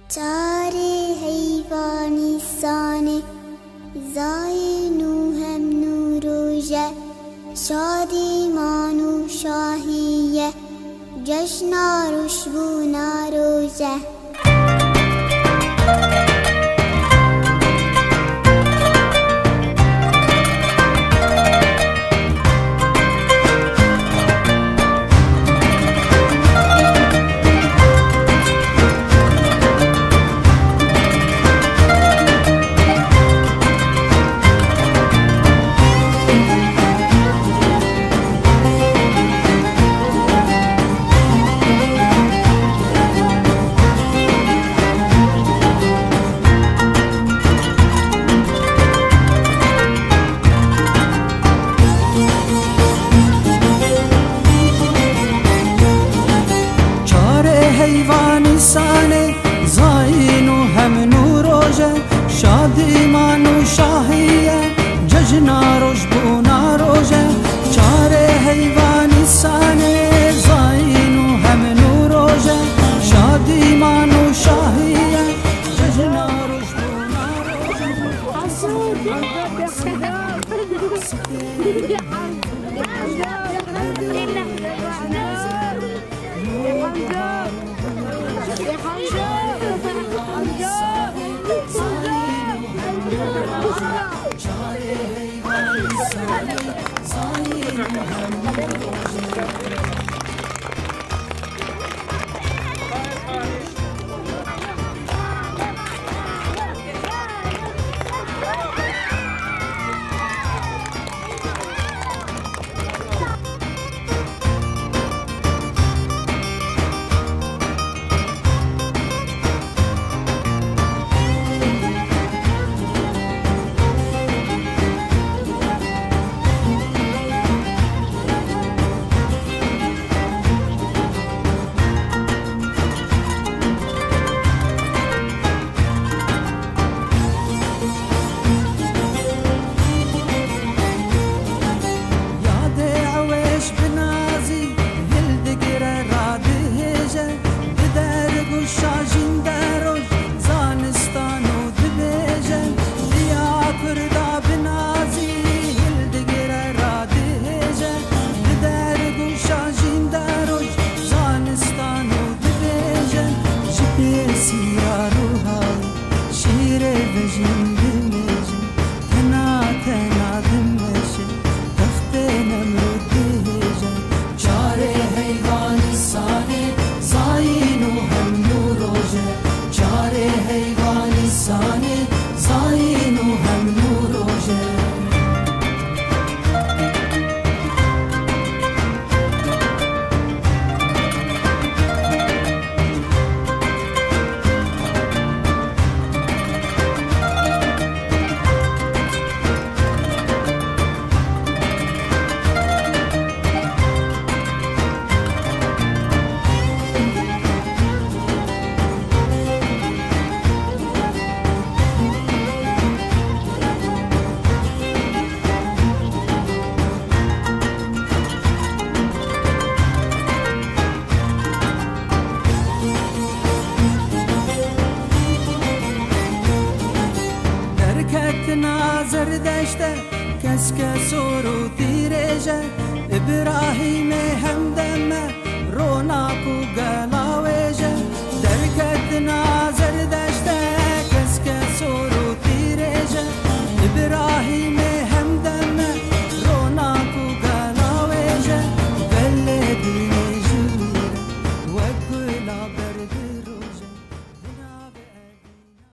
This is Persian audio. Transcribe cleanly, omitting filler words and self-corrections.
چاره حیوانی سانه زاینو هم نوروژه شادی مانو شاهیه جشن روشبو ناروژه حیوانی سانه زاین و هم نوروژه شادی مانو شاهیه جشن روشبو ناروژه چاره حیوانی سانه زاین و هم نوروژه شادی مانو شاهیه جشن روشبو ناظر دشته کس کس رو تیرجه ابراهیم همدمه روناکو گلا